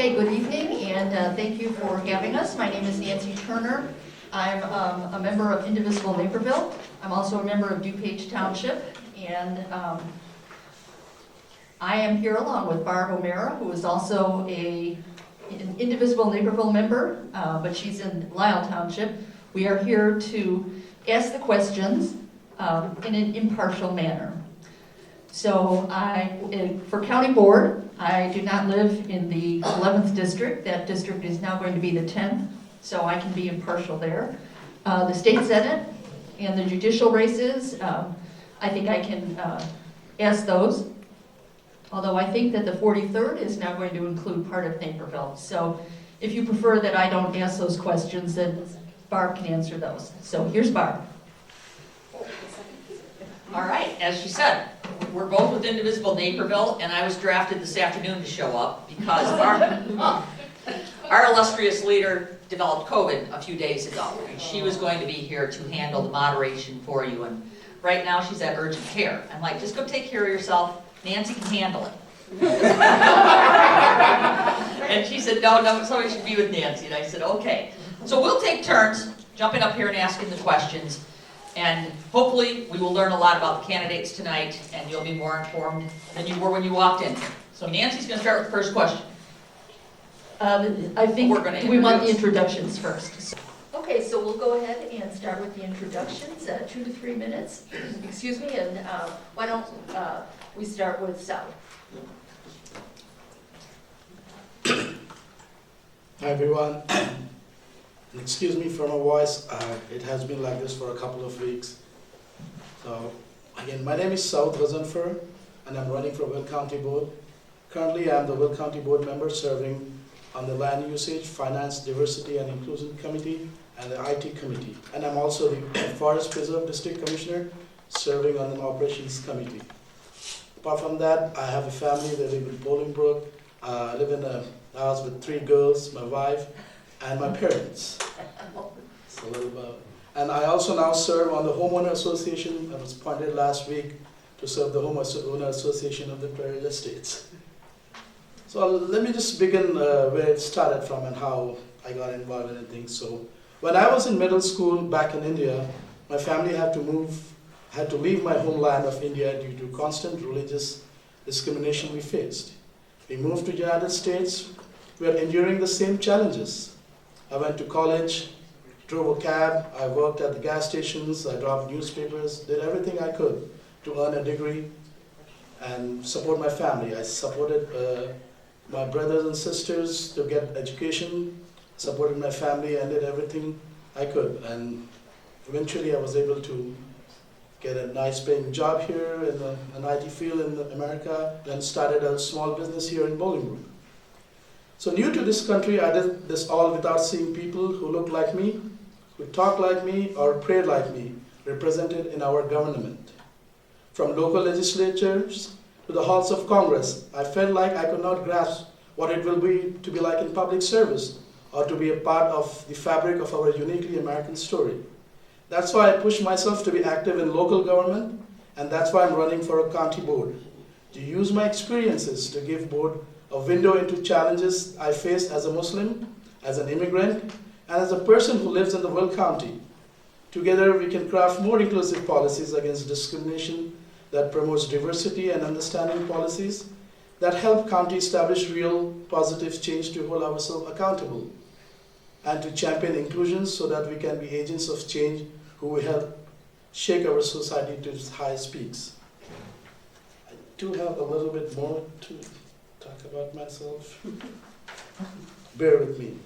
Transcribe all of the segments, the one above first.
Okay, good evening, and thank you for having us. My name is Nancy Turner. I'm a member of Indivisible Naperville. I'm also a member of DuPage Township, and I am here along with Barb O'Mara, who is also an Indivisible Naperville member, but she's in Lisle Township. We are here to ask the questions in an impartial manner. So for county board, I do not live in the 11th district. That district is now going to be the 10th, so I can be impartial there. The state senate and the judicial races, I think I can ask those. Although I think that the 43rd is now going to include part of Naperville. So if you prefer that I don't ask those questions, then Barb can answer those. So here's Barb. All right, as she said, we're both with Indivisible Naperville, and I was drafted this afternoon to show up because our illustrious leader developed COVID a few days ago, and she was going to be here to handle the moderation for you, and right now she's at urgent care. I'm like, just go take care of yourself, Nancy can handle it. And she said, no, somebody should be with Nancy, and I said, okay. So we'll take turns jumping up here and asking the questions. And hopefully we will learn a lot about the candidates tonight, and you'll be more informed than you were when you walked in. So Nancy's going to start with the first question. I think we want the introductions first. Okay, so we'll go ahead and start with the introductions, 2 to 3 minutes. Excuse me, and why don't we start with Saud? Hi everyone. Excuse me for my voice, it has been like this for a couple of weeks. So, again, my name is Saud Gazanfer, and I'm running for Will County Board. Currently, I'm the Will County Board member serving on the Land Usage, Finance, Diversity and Inclusion Committee and the IT Committee. And I'm also the Forest Preserve District Commissioner serving on an Operations Committee. Apart from that, I have a family that live in Bolingbrook. I live in a house with 3 girls, my wife, and my parents. So a little about. And I also now serve on the Homeowner Association. I was appointed last week to serve the Homeowner Association of the Prairie Estates. So let me just begin where it started from and how I got involved in things. So when I was in middle school back in India, my family had to leave my homeland of India due to constant religious discrimination we faced. We moved to the United States. We are enduring the same challenges. I went to college, drove a cab, I worked at the gas stations, I dropped newspapers, did everything I could to earn a degree and support my family. I supported my brothers and sisters to get education, supported my family, and did everything I could. And eventually I was able to get a nice paying job here in an IT field in America, then started a small business here in Bolingbrook. So new to this country, I did this all without seeing people who looked like me, who talked like me, or prayed like me, represented in our government. From local legislatures to the halls of Congress, I felt like I could not grasp what it will be to be like in public service, or to be a part of the fabric of our uniquely American story. That's why I pushed myself to be active in local government, and that's why I'm running for a county board, to use my experiences to give board a window into challenges I faced as a Muslim, as an immigrant, and as a person who lives in the Will County. Together we can craft more inclusive policies against discrimination that promotes diversity and understanding policies that help county establish real positive change to hold ourselves accountable and to champion inclusion so that we can be agents of change who will help shake our society to its highest peaks. I do have a little bit more to talk about myself. Bear with me.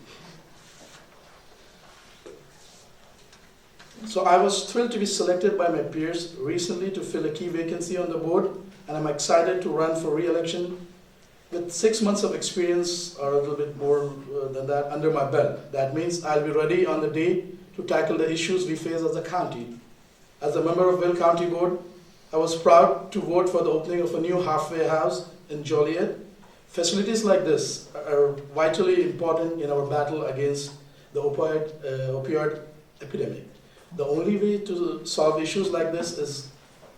So I was thrilled to be selected by my peers recently to fill a key vacancy on the board, and I'm excited to run for re-election with 6 months of experience or a little bit more than that under my belt. That means I'll be ready on the day to tackle the issues we face as a county. As a member of Will County Board, I was proud to vote for the opening of a new halfway house in Joliet. Facilities like this are vitally important in our battle against the opioid epidemic. The only way to solve issues like this is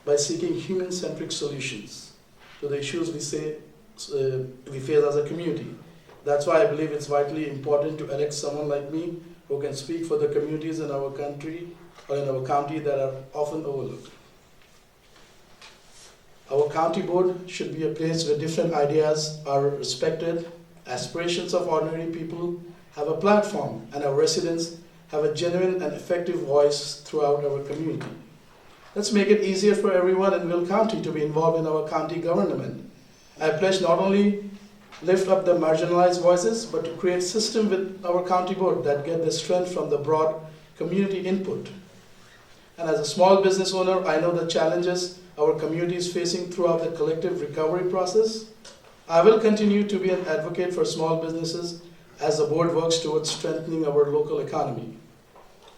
by seeking human-centric solutions to the issues we face as a community. That's why I believe it's vitally important to elect someone like me who can speak for the communities in our country or in our county that are often overlooked. Our county board should be a place where different ideas are respected, aspirations of ordinary people have a platform, and our residents have a genuine and effective voice throughout our community. Let's make it easier for everyone in Will County to be involved in our county government. I pledge not only lift up the marginalized voices, but to create a system with our county board that get the strength from the broad community input. And as a small business owner, I know the challenges our community is facing throughout the collective recovery process. I will continue to be an advocate for small businesses as the board works towards strengthening our local economy.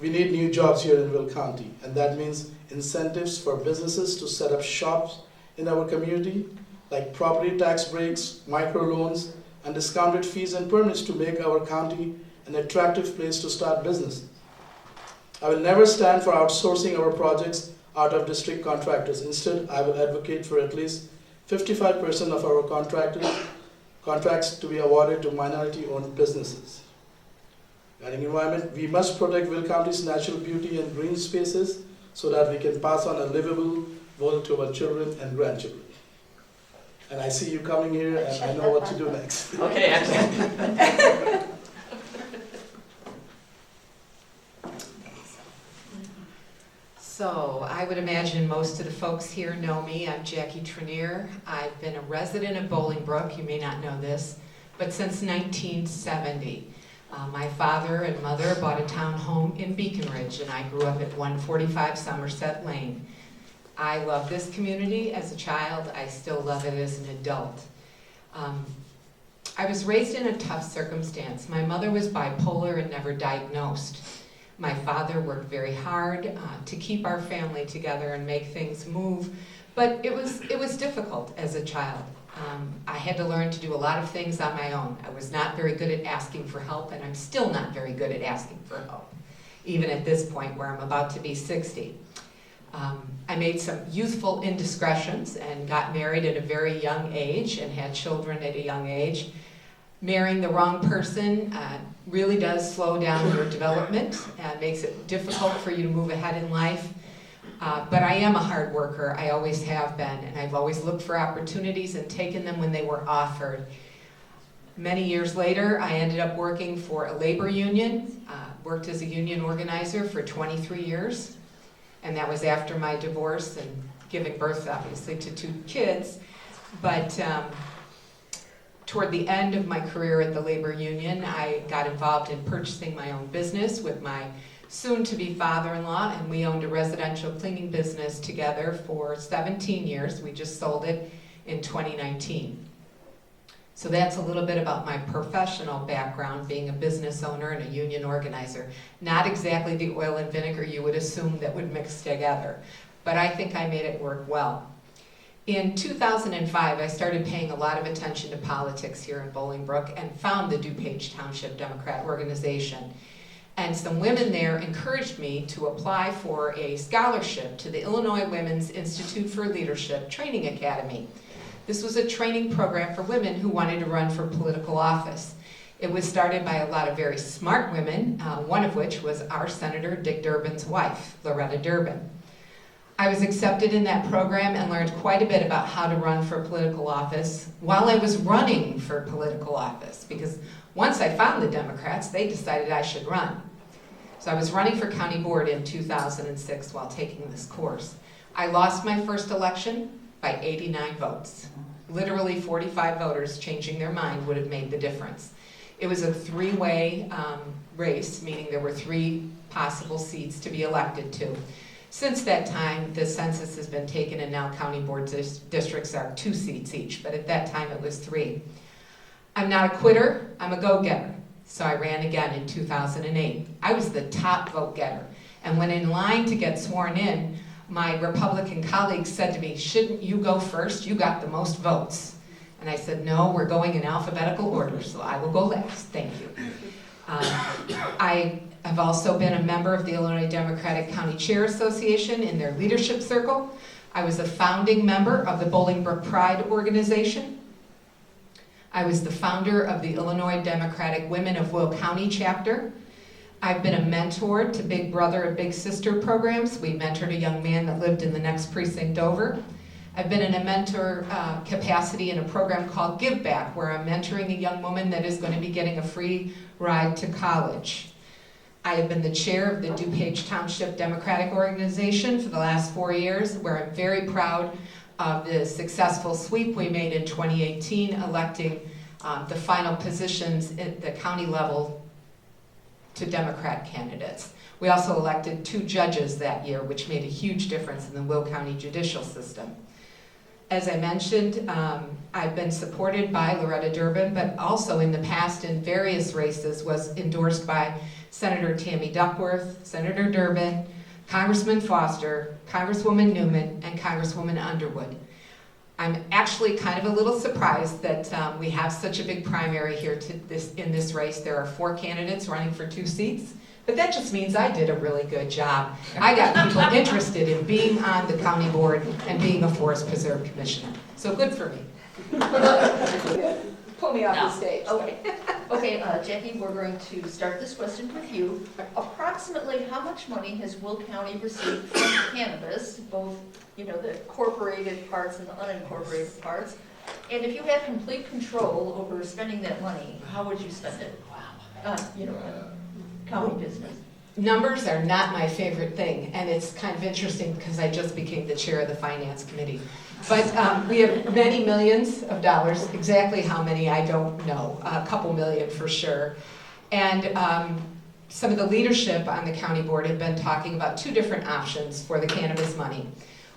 We need new jobs here in Will County, and that means incentives for businesses to set up shops in our community, like property tax breaks, microloans, and discounted fees and permits to make our county an attractive place to start business. I will never stand for outsourcing our projects out of district contractors. Instead, I will advocate for at least 55% of our contracts to be awarded to minority-owned businesses. Regarding environment, we must protect Will County's natural beauty and green spaces so that we can pass on a livable world to our children and grandchildren. And I see you coming here, and I know what to do next. Okay, excellent. So I would imagine most of the folks here know me. I'm Jackie Traynere. I've been a resident of Bolingbrook, you may not know this, but since 1970. My father and mother bought a town home in Beacon Ridge, and I grew up at 145 Somerset Lane. I love this community as a child. I still love it as an adult. I was raised in a tough circumstance. My mother was bipolar and never diagnosed. My father worked very hard to keep our family together and make things move, but it was difficult as a child. I had to learn to do a lot of things on my own. I was not very good at asking for help, and I'm still not very good at asking for help, even at this point where I'm about to be 60. I made some youthful indiscretions and got married at a very young age and had children at a young age. Marrying the wrong person really does slow down your development and makes it difficult for you to move ahead in life. But I am a hard worker, I always have been, and I've always looked for opportunities and taken them when they were offered. Many years later, I ended up working for a labor union, worked as a union organizer for 23 years, and that was after my divorce and giving birth, obviously, to 2 kids. But toward the end of my career at the labor union, I got involved in purchasing my own business with my soon-to-be father-in-law, and we owned a residential cleaning business together for 17 years. We just sold it in 2019. So that's a little bit about my professional background, being a business owner and a union organizer. Not exactly the oil and vinegar you would assume that would mix together, but I think I made it work well. In 2005, I started paying a lot of attention to politics here in Bolingbrook and found the DuPage Township Democrat organization. And some women there encouraged me to apply for a scholarship to the Illinois Women's Institute for Leadership Training Academy. This was a training program for women who wanted to run for political office. It was started by a lot of very smart women, one of which was our Senator Dick Durbin's wife, Loretta Durbin. I was accepted in that program and learned quite a bit about how to run for political office while I was running for political office, because once I found the Democrats, they decided I should run. So I was running for county board in 2006 while taking this course. I lost my first election by 89 votes. Literally 45 voters changing their mind would have made the difference. It was a 3-way race, meaning there were 3 possible seats to be elected to. Since that time, the census has been taken and now county board districts are 2 seats each, but at that time it was 3. I'm not a quitter, I'm a go-getter. So I ran again in 2008. I was the top vote getter. And when in line to get sworn in, my Republican colleagues said to me, "Shouldn't you go first? You got the most votes." And I said, "No, we're going in alphabetical order, so I will go last, thank you." I have also been a member of the Illinois Democratic County Chair Association in their leadership circle. I was a founding member of the Bolingbrook Pride organization. I was the founder of the Illinois Democratic Women of Will County chapter. I've been a mentor to Big Brother and Big Sister programs. We mentored a young man that lived in the next precinct over. I've been in a mentor capacity in a program called Give Back, where I'm mentoring a young woman that is going to be getting a free ride to college. I have been the chair of the DuPage Township Democratic Organization for the last 4 years, where I'm very proud of the successful sweep we made in 2018, electing the final positions at the county level to Democrat candidates. We also elected 2 judges that year, which made a huge difference in the Will County judicial system. As I mentioned, I've been supported by Loretta Durbin, but also in the past in various races was endorsed by Senator Tammy Duckworth, Senator Durbin, Congressman Foster, Congresswoman Newman, and Congresswoman Underwood. I'm actually kind of a little surprised that we have such a big primary here in this race. There are 4 candidates running for 2 seats, but that just means I did a really good job. I got people interested in being on the county board and being a forest preserve commissioner. So good for me. Pull me off the stage. Okay, Jackie, we're going to start this question with you. Approximately how much money has Will County received from cannabis, both, the incorporated parts and the unincorporated parts? And if you had complete control over spending that money, how would you spend it? County business. Numbers are not my favorite thing, and it's kind of interesting because I just became the chair of the finance committee. But we have many millions of dollars. Exactly how many, I don't know. A couple million for sure. And some of the leadership on the county board have been talking about 2 different options for the cannabis money.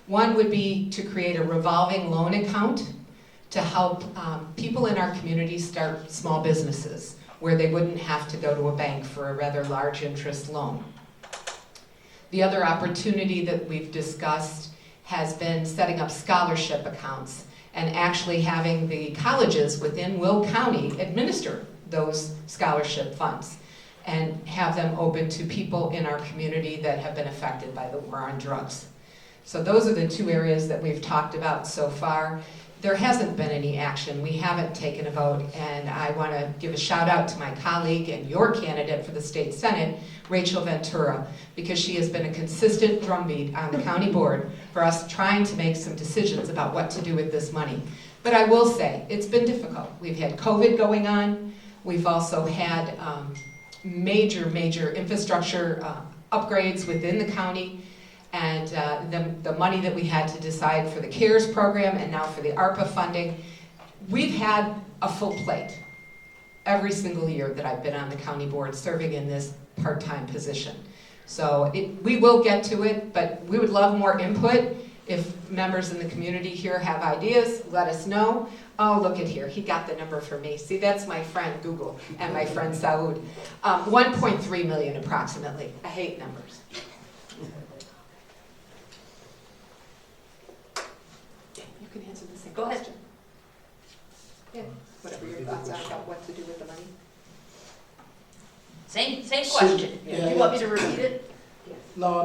One would be to create a revolving loan account to help people in our community start small businesses, where they wouldn't have to go to a bank for a rather large interest loan. The other opportunity that we've discussed has been setting up scholarship accounts and actually having the colleges within Will County administer those scholarship funds and have them open to people in our community that have been affected by the war on drugs. So those are the 2 areas that we've talked about so far. There hasn't been any action. We haven't taken a vote, and I want to give a shout out to my colleague and your candidate for the state senate, Rachel Ventura, because she has been a consistent drumbeat on the county board for us trying to make some decisions about what to do with this money. But I will say, it's been difficult. We've had COVID going on. We've also had major infrastructure upgrades within the county. And the money that we had to decide for the CARES program and now for the ARPA funding, we've had a full plate every single year that I've been on the county board serving in this part-time position. So we will get to it, but we would love more input. If members in the community here have ideas, let us know. Oh, look at here, he got the number for me. See, that's my friend Google and my friend Saud. 1.3 million approximately. I hate numbers. You can answer the same Go ahead. question. Yeah, whatever your thoughts are about what to do with the money. Same question. Do you want me to repeat it? No,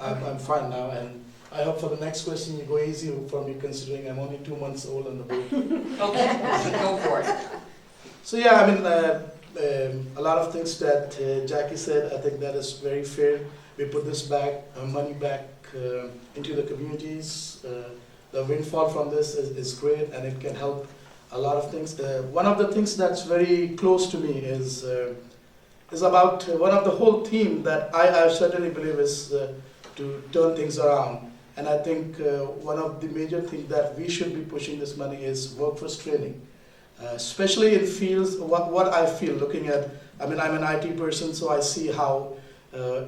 I'm fine now, and I hope for the next question you go easy for me, considering I'm only 2 months old on the board. Okay, go for it. So yeah, a lot of things that Jackie said, I think that is very fair. We put this money back into the communities. The windfall from this is great, and it can help a lot of things. One of the things that's very close to me is about one of the whole team that I certainly believe is to turn things around. And I think one of the major things that we should be pushing this money is workforce training, especially in fields. What I feel looking at, I'm an IT person, so I see how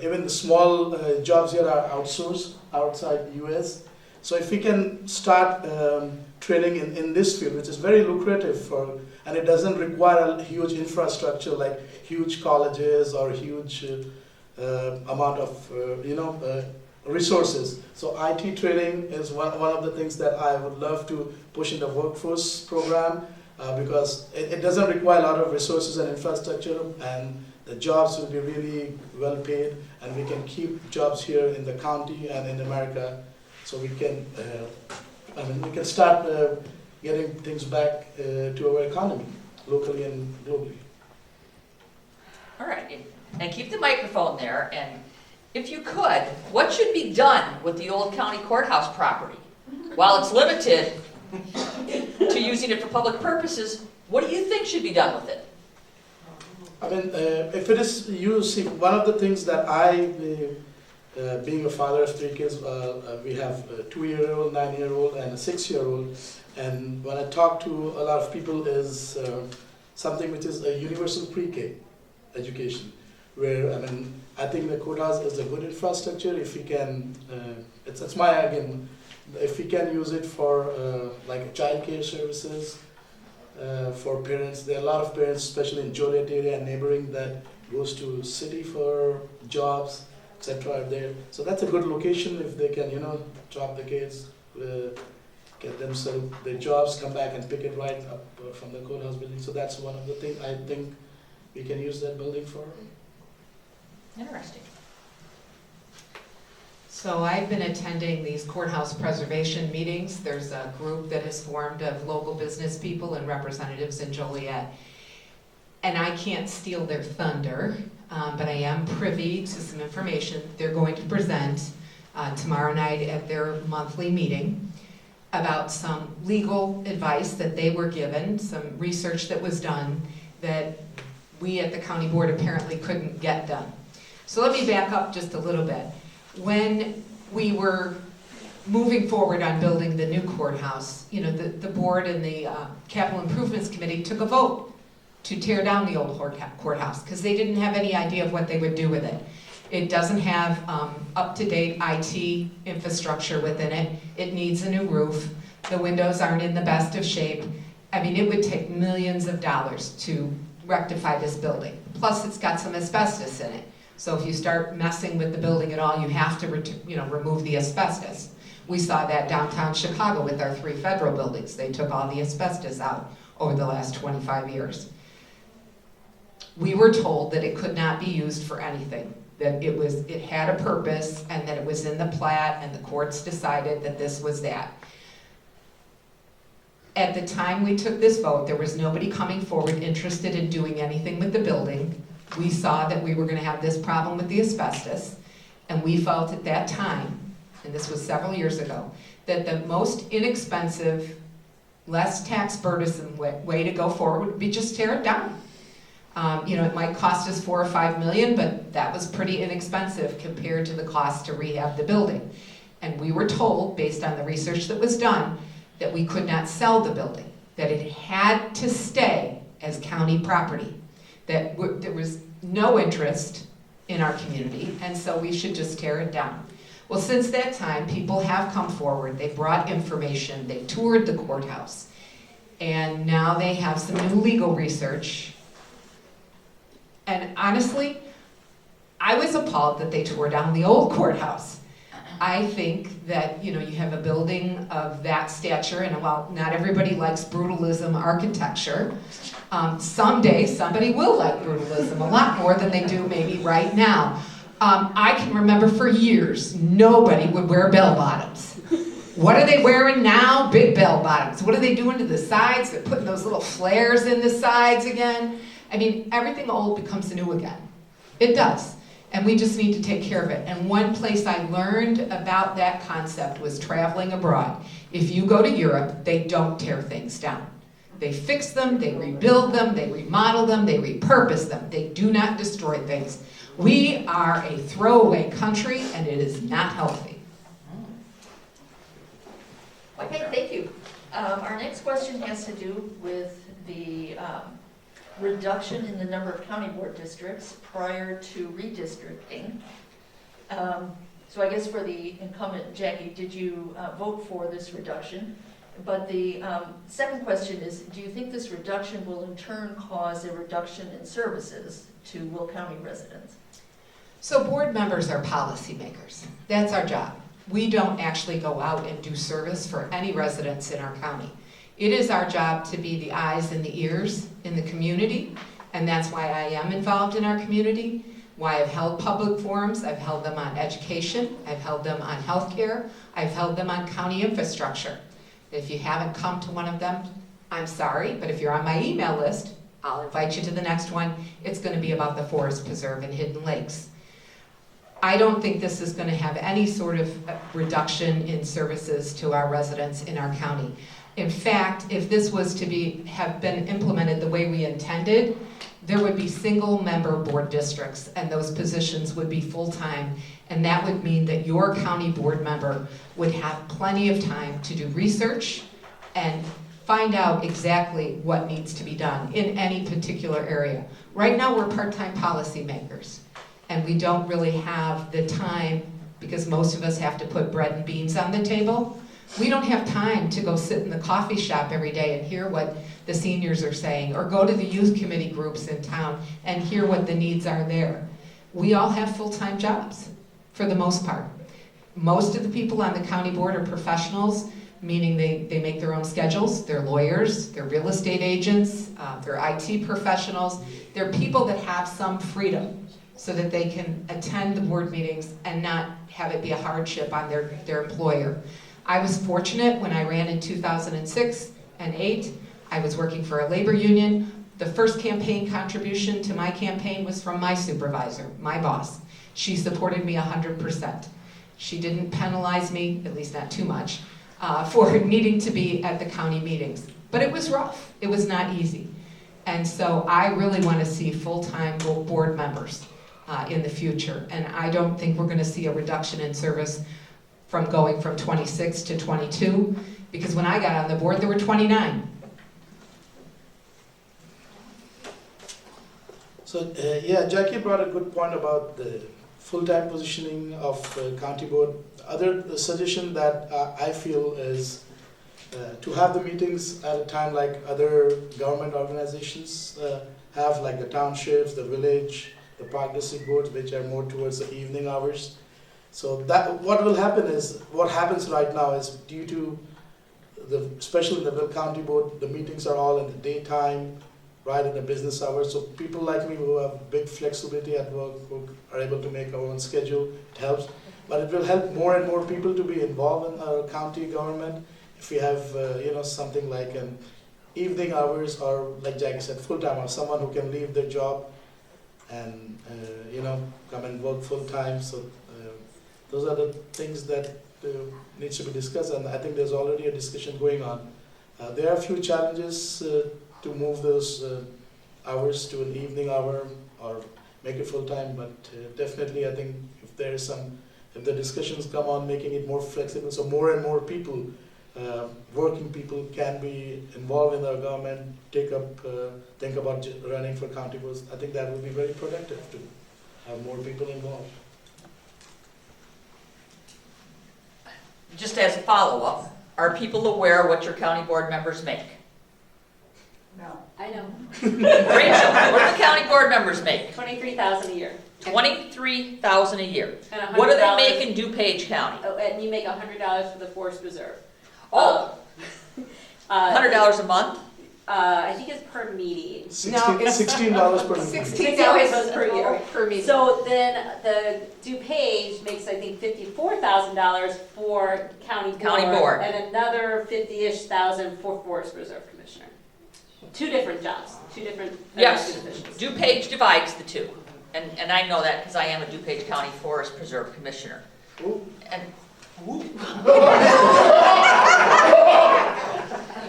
even the small jobs here are outsourced outside the US. So if we can start training in this field, which is very lucrative and it doesn't require a huge infrastructure like huge colleges or huge amount of resources. So IT training is one of the things that I would love to push in the workforce program because it doesn't require a lot of resources and infrastructure, and the jobs will be really well paid, and we can keep jobs here in the county and in America. So we can start getting things back to our economy. locally and globally. All right, and keep the microphone there, and if you could, what should be done with the old county courthouse property? While it's limited to using it for public purposes, what do you think should be done with it? I mean, if it is used, see, one of the things that being a father of 3 kids, we have a 2-year-old, 9-year-old, and a 6-year-old. And when I talk to a lot of people is something which is a universal pre-K education, where, I mean, I think the courthouse is a good infrastructure. If we can, it's my, again, if we can use it for like child care services, for parents. There are a lot of parents, especially in Joliet area and neighboring, that goes to city for jobs, etc. are there. So that's a good location if they can, drop the kids, get them their jobs, come back and pick it right up from the courthouse building. So that's one of the things I think we can use that building for. Interesting. So I've been attending these courthouse preservation meetings. There's a group that is formed of local business people and representatives in Joliet. And I can't steal their thunder, but I am privy to some information they're going to present tomorrow night at their monthly meeting about some legal advice that they were given, some research that was done that we at the county board apparently couldn't get done. So let me back up just a little bit. When we were moving forward on building the new courthouse, the board and the capital improvements committee took a vote to tear down the old courthouse because they didn't have any idea of what they would do with it. It doesn't have up-to-date IT infrastructure within it. It needs a new roof. The windows aren't in the best of shape. I mean, it would take millions of dollars to rectify this building. Plus, it's got some asbestos in it. So if you start messing with the building at all, you have to remove the asbestos. We saw that downtown Chicago with our 3 federal buildings. They took all the asbestos out over the last 25 years. We were told that it could not be used for anything, that it had a purpose and that it was in the plat and the courts decided that this was that. At the time we took this vote, there was nobody coming forward interested in doing anything with the building. We saw that we were going to have this problem with the asbestos, and we felt at that time, and this was several years ago, that the most inexpensive, less tax burdensome way to go forward would be just tear it down. It might cost us $4 or $5 million, but that was pretty inexpensive compared to the cost to rehab the building. And we were told, based on the research that was done, that we could not sell the building, that it had to stay as county property, that there was no interest in our community, and so we should just tear it down. Well, since that time, people have come forward, they brought information, they toured the courthouse, and now they have some new legal research. And honestly, I was appalled that they tore down the old courthouse. I think that, you have a building of that stature, and while not everybody likes brutalism architecture, someday somebody will like brutalism a lot more than they do maybe right now. I can remember for years, nobody would wear bell bottoms. What are they wearing now? Big bell bottoms. What are they doing to the sides? They're putting those little flares in the sides again. I mean, everything old becomes new again. It does. And we just need to take care of it. And one place I learned about that concept was traveling abroad. If you go to Europe, they don't tear things down. They fix them, they rebuild them, they remodel them, they repurpose them. They do not destroy things. We are a throwaway country, and it is not healthy. Okay, thank you. Our next question has to do with the reduction in the number of county board districts prior to redistricting. So I guess for the incumbent, Jackie, did you vote for this reduction? But the second question is, do you think this reduction will in turn cause a reduction in services to Will County residents? So board members are policymakers. That's our job. We don't actually go out and do service for any residents in our county. It is our job to be the eyes and the ears in the community, and that's why I am involved in our community, why I've held public forums. I've held them on education, I've held them on healthcare, I've held them on county infrastructure. If you haven't come to one of them, I'm sorry, but if you're on my email list, I'll invite you to the next one. It's going to be about the forest preserve and hidden lakes. I don't think this is going to have any sort of reduction in services to our residents in our county. In fact, if this was to have been implemented the way we intended, there would be single-member board districts, and those positions would be full-time, and that would mean that your county board member would have plenty of time to do research and find out exactly what needs to be done in any particular area. Right now, we're part-time policymakers, and we don't really have the time, because most of us have to put bread and beans on the table. We don't have time to go sit in the coffee shop every day and hear what the seniors are saying, or go to the youth committee groups in town and hear what the needs are there. We all have full-time jobs, for the most part. Most of the people on the county board are professionals, meaning they make their own schedules. They're lawyers, they're real estate agents, they're IT professionals. They're people that have some freedom so that they can attend the board meetings and not have it be a hardship on their employer. I was fortunate when I ran in 2006 and 2008. I was working for a labor union. The first campaign contribution to my campaign was from my supervisor, my boss. She supported me 100%. She didn't penalize me, at least not too much, for needing to be at the county meetings. But it was rough. It was not easy. And so I really want to see full-time board members in the future. And I don't think we're going to see a reduction in service from going from 26 to 22, because when I got on the board, there were 29. So, yeah, Jackie brought a good point about the full-time positioning of county board. Other suggestion that I feel is to have the meetings at a time like other government organizations have, like the townships, the village, the park district boards, which are more towards the evening hours. So that what will happen is, what happens right now is, due to especially in the Will County Board, the meetings are all in the daytime, right in the business hours. So people like me who have big flexibility at work, who are able to make our own schedule, it helps. But it will help more and more people to be involved in our county government if we have, something like an evening hours, or like Jackie said, full-time, or someone who can leave their job and, come and work full-time. So those are the things that needs to be discussed, and I think there's already a discussion going on. There are a few challenges to move those hours to an evening hour or make it full-time, but definitely I think if the discussions come on making it more flexible, so more and more people, working people, can be involved in our government, think about running for county boards, I think that would be very productive to have more people involved. Just as a follow-up, are people aware what your county board members make? No. I know. Rachel, what do the county board members make? $23,000 a year. $23,000 a year. And $100. What do they make in DuPage County? Oh, and you make $100 for the forest reserve. Oh, $100 a month? I think it's per meeting. No, it's $16 per meeting. $16 per year. Per meeting. So then the DuPage makes, I think, $54,000 for county board. And another 50-ish thousand for forest reserve commissioner. Two different jobs, two different Yes, elected officials. DuPage divides the two. And I know that because I am a DuPage County Forest Preserve Commissioner. Ooh. And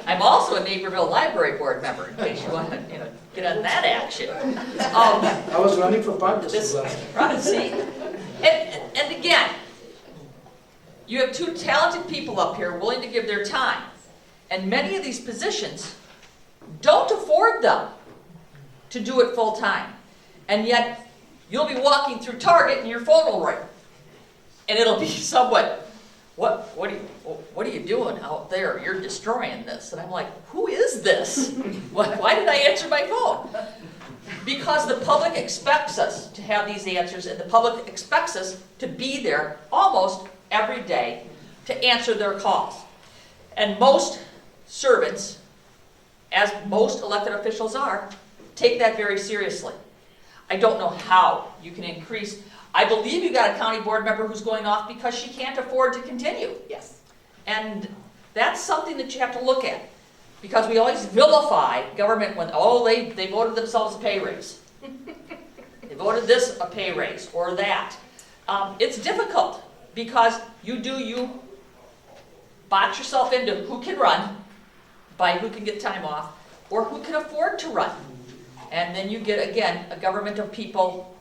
I'm also a Naperville Library Board member, in case you want to get on that action. I was running for park district This, last year. right, see? And again, you have two talented people up here willing to give their time. And many of these positions don't afford them to do it full time. And yet, you'll be walking through Target and your phone will ring. And it'll be somewhat, what are you doing out there? You're destroying this. And I'm like, who is this? Why did I answer my phone? Because the public expects us to have these answers, and the public expects us to be there almost every day to answer their calls. And most servants, as most elected officials are, take that very seriously. I don't know how you can increase. I believe you got a county board member who's going off because she can't afford to continue. Yes. And that's something that you have to look at. Because we always vilify government when, oh, they voted themselves a pay raise. They voted this a pay raise, or that. It's difficult, because you box yourself into who can run, by who can get time off, or who can afford to run. And then you get, again, a government of people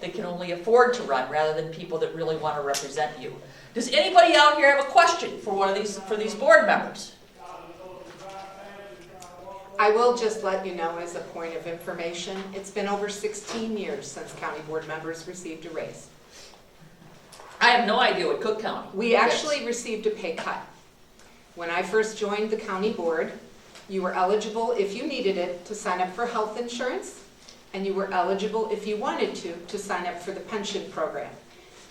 that can only afford to run, rather than people that really want to represent you. Does anybody out here have a question for these board members? I will just let you know as a point of information, it's been over 16 years since county board members received a raise. I have no idea what Cook County We actually received a pay cut. When I first joined the county board, you were eligible, if you needed it, to sign up for health insurance, and you were eligible, if you wanted to sign up for the pension program.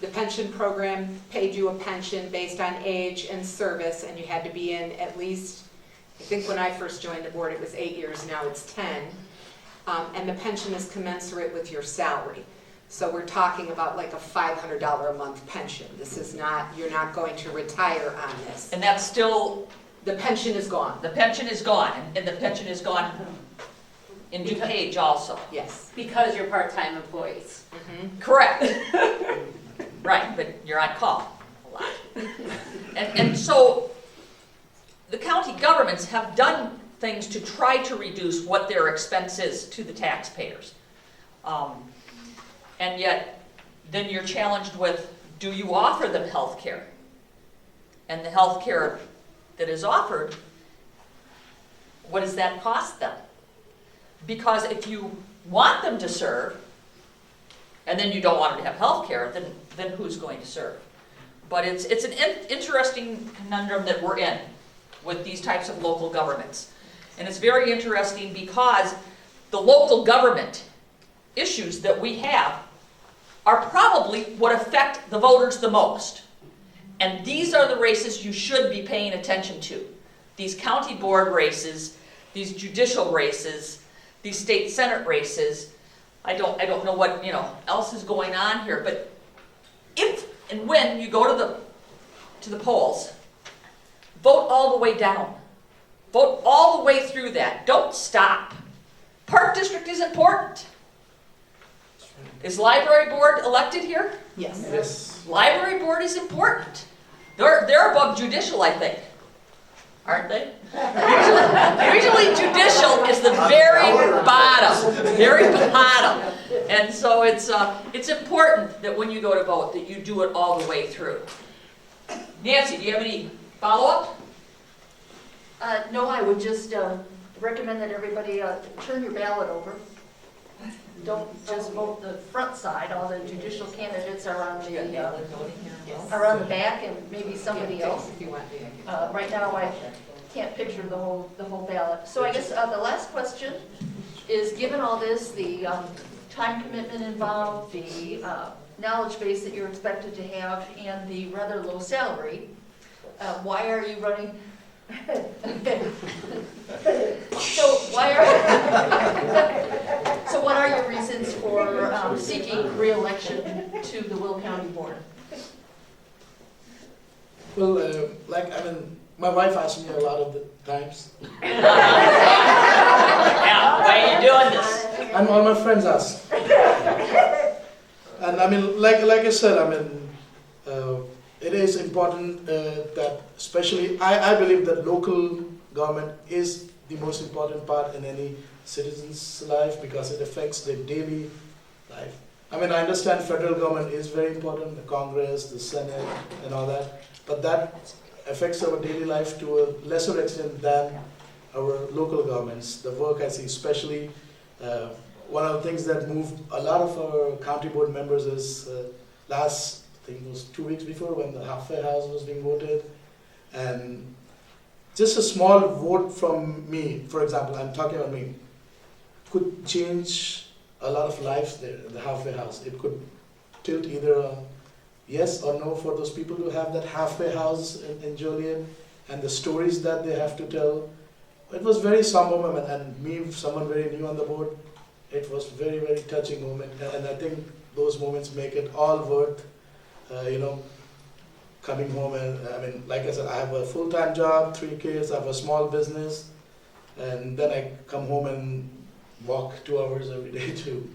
The pension program paid you a pension based on age and service, and you had to be in at least, I think when I first joined the board it was 8 years, now it's 10. And the pension is commensurate with your salary. So we're talking about like a $500 a month pension. This is not, you're not going to retire on this. And that's still, The pension is gone, the pension is gone, and the pension is gone in DuPage also. yes. Because you're part-time employees. Correct. Right, but you're on call a lot. And so the county governments have done things to try to reduce what their expense is to the taxpayers. And yet, then you're challenged with, do you offer them health care? And the health care that is offered, what does that cost them? Because if you want them to serve, and then you don't want them to have health care, then who's going to serve? But it's an interesting conundrum that we're in with these types of local governments. And it's very interesting because the local government issues that we have are probably what affect the voters the most. And these are the races you should be paying attention to. These county board races, these judicial races, these state senate races. I don't know what else is going on here, but if and when you go to the polls, vote all the way down. Vote all the way through that. Don't stop. Park district is important. Is library board elected here? Yes. Yes. Library board is important. They're above judicial, I think. Aren't they? Usually judicial is the very bottom. Very bottom. And so it's important that when you go to vote that you do it all the way through. Nancy, do you have any follow-up? No, I would just recommend that everybody turn your ballot over. Don't just vote the front side. All the judicial candidates are on the back, and maybe somebody else. If you want Right now, I can't picture the whole ballot. So I guess the last question is, given all this, the time commitment involved, the knowledge base that you're expected to have, and the rather low salary, why are you running? So what are your reasons for seeking re-election to the Will County Board? Well, my wife asks me a lot of the times, Yeah, why are you doing this? and all my friends ask. And like I said, it is important that, especially, I believe that local government is the most important part in any citizen's life because it affects their daily life. I understand federal government is very important, the Congress, the Senate, and all that, but that affects our daily life to a lesser extent than our local governments. The work I see, especially, one of the things that moved a lot of our county board members is last, I think it was 2 weeks before, when the halfway house was being voted, and just a small vote from me, for example, I'm talking about me, could change a lot of lives there in the halfway house. It could tilt either a yes or no for those people who have that halfway house in Joliet, and the stories that they have to tell. It was very somber moment, and me, someone very new on the board, it was very, very touching moment, and I think those moments make it all worth coming home. And like I said, I have a full-time job, 3 kids, I have a small business, And then I come home and walk 2 hours every day to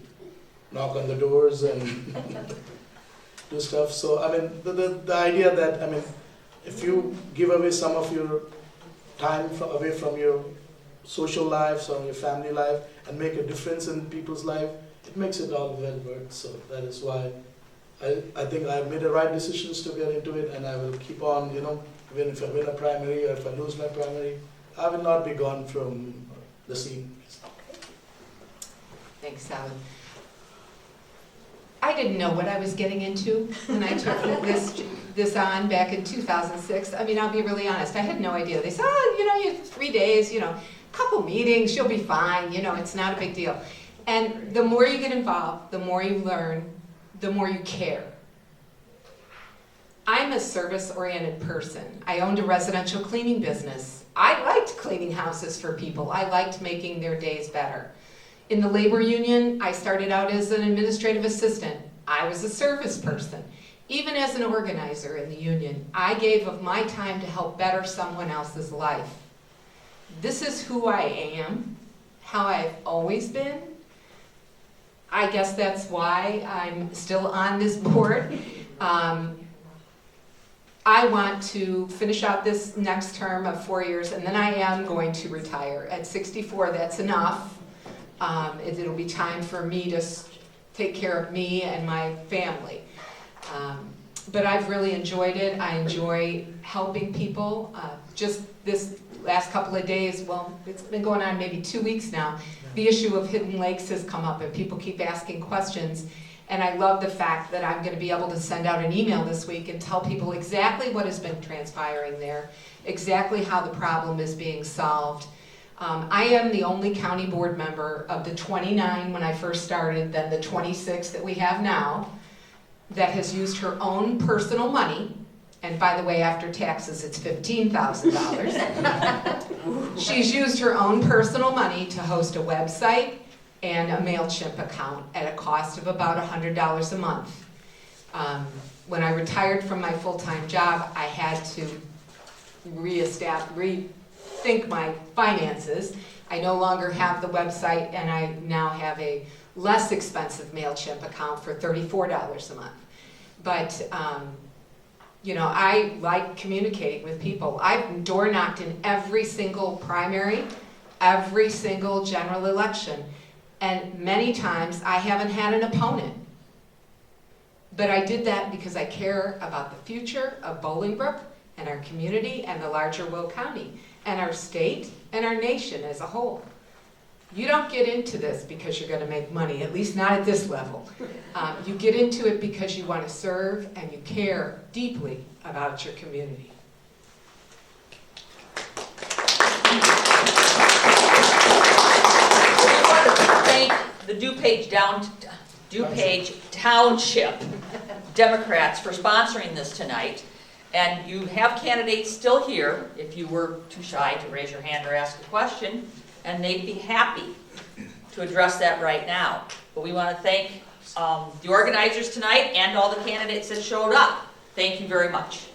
knock on the doors and do stuff. So, I mean, the idea that, I mean, if you give away some of your time away from your social life, from your family life, and make a difference in people's life, it makes it all well worth. So that is why I think I made the right decisions to get into it, and I will keep on, you know, even if I win a primary or if I lose my primary, I will not be gone from the scene. Thanks, Saud. I didn't know what I was getting into when I took this on back in 2006. I mean, I'll be really honest, I had no idea. They said, oh, you know, you have 3 days, you know, a couple meetings, you'll be fine, you know, it's not a big deal. And the more you get involved, the more you learn, the more you care. I'm a service-oriented person. I owned a residential cleaning business. I liked cleaning houses for people. I liked making their days better. In the labor union, I started out as an administrative assistant. I was a service person. Even as an organizer in the union, I gave of my time to help better someone else's life. This is who I am, how I've always been. I guess that's why I'm still on this board. I want to finish out this next term of 4 years, and then I am going to retire. At 64, that's enough. It'll be time for me to take care of me and my family. But I've really enjoyed it. I enjoy helping people. Just this last couple of days, well, it's been going on maybe 2 weeks now, the issue of hidden lakes has come up and people keep asking questions. And I love the fact that I'm going to be able to send out an email this week and tell people exactly what has been transpiring there, exactly how the problem is being solved. I am the only county board member of the 29 when I first started, then the 26 that we have now, that has used her own personal money, and by the way, after taxes, it's $15,000. She's used her own personal money to host a website and a MailChimp account at a cost of about $100 a month. When I retired from my full-time job, I had to rethink my finances. I no longer have the website, and I now have a less expensive MailChimp account for $34 a month. But you know, I like communicating with people. I've door knocked in every single primary, every single general election, and many times I haven't had an opponent. But I did that because I care about the future of Bolingbrook and our community and the larger Will County and our state and our nation as a whole. You don't get into this because you're going to make money, at least not at this level. You get into it because you want to serve and you care deeply about your community. We want to thank the DuPage Township Democrats for sponsoring this tonight. And you have candidates still here, if you were too shy to raise your hand or ask a question, and they'd be happy to address that right now. But we want to thank the organizers tonight and all the candidates that showed up. Thank you very much.